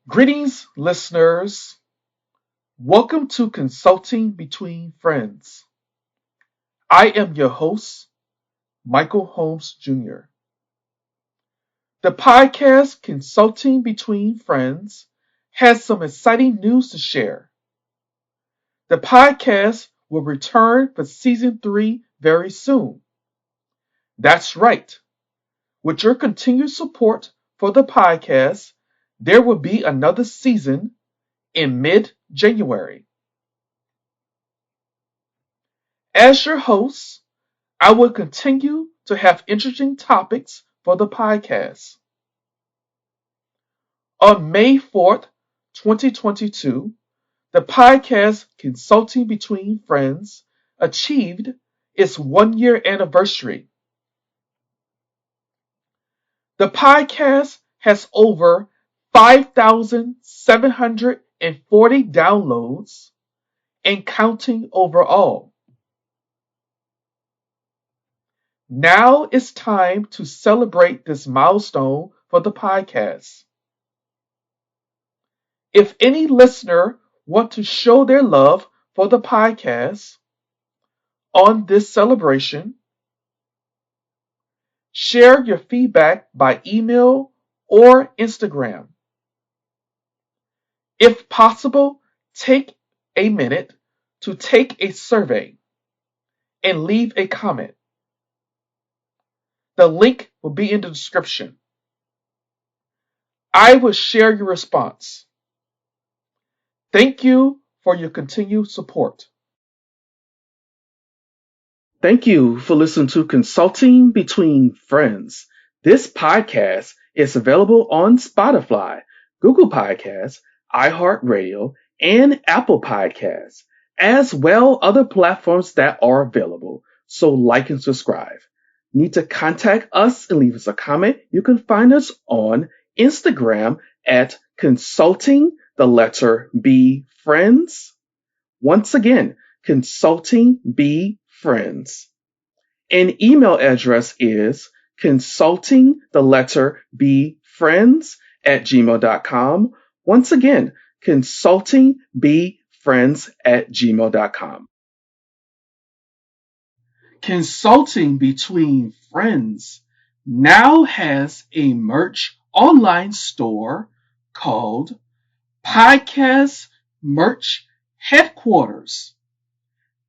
Greetings, listeners. Welcome to Consulting Between Friends. I am your host, Michael Holmes Jr. The podcast Consulting Between Friends has some exciting news to share. The podcast will return for season 3 very soon. That's right. With your continued support for the podcast, there will be another season in mid-January. As your host, I will continue to have interesting topics for the podcast. On May 4th, 2022, the podcast Consulting Between Friends achieved its 1-year anniversary. The podcast has over 5,740 downloads and counting overall. Now it's time to celebrate this milestone for the podcast. If any listener want to show their love for the podcast on this celebration, share your feedback by email or Instagram. If possible, take a minute to take a survey and leave a comment. The link will be in the description. I will share your response. Thank you for your continued support. Thank you for listening to Consulting Between Friends. This podcast is available on Spotify, Google Podcasts, iHeartRadio, and Apple Podcasts, as well other platforms that are available. So like and subscribe. Need to contact us and leave us a comment? You can find us on Instagram at Consulting B Friends. Once again, Consulting B Friends. An email address is consultingbfriends@gmail.com. Once again, consultingbfriends@gmail.com. Consulting Between Friends now has a merch online store called Podcast Merch Headquarters.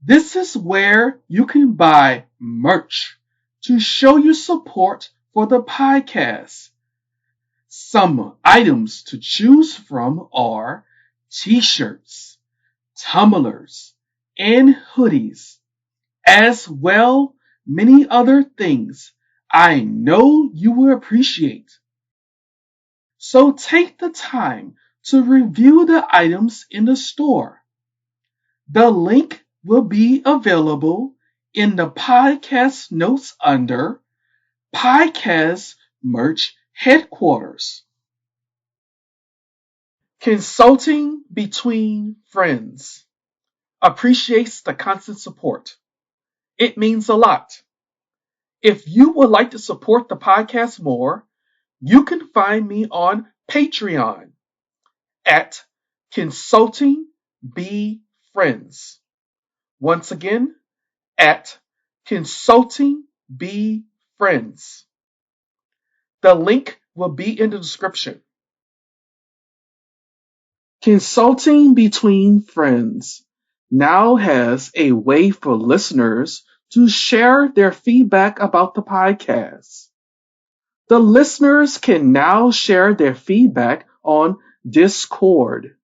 This is where you can buy merch to show your support for the podcast. Some items to choose from are t-shirts, tumblers, and hoodies, as well many other things I know you will appreciate. So take the time to review the items in the store. The link will be available in the podcast notes under Podcast Merch Headquarters. Consulting Between Friends appreciates the constant support. It means a lot. If you would like to support the podcast more, you can find me on Patreon at Consulting B Friends. Once again, at Consulting B Friends. The link will be in the description. Consulting Between Friends now has a way for listeners to share their feedback about the podcast. The listeners can now share their feedback on Discord.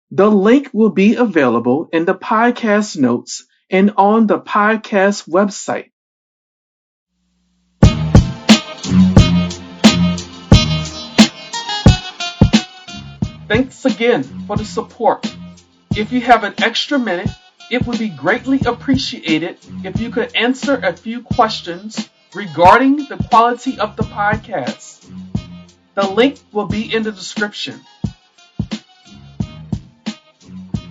The link will be available in the podcast notes and on the podcast website. Thanks again for the support. If you have an extra minute, it would be greatly appreciated if you could answer a few questions regarding the quality of the podcast. The link will be in the description.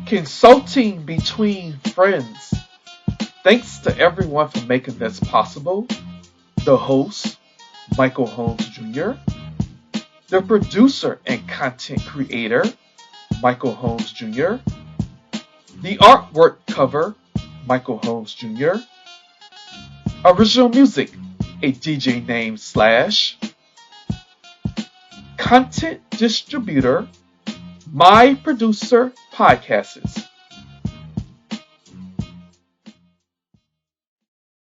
Consulting Between Friends. Thanks to everyone for making this possible. The host, Michael Holmes Jr., The producer and content creator, Michael Holmes Jr. The artwork cover, Michael Holmes Jr. Original music, a DJ named Slash. Content distributor, My Producer Podcasts.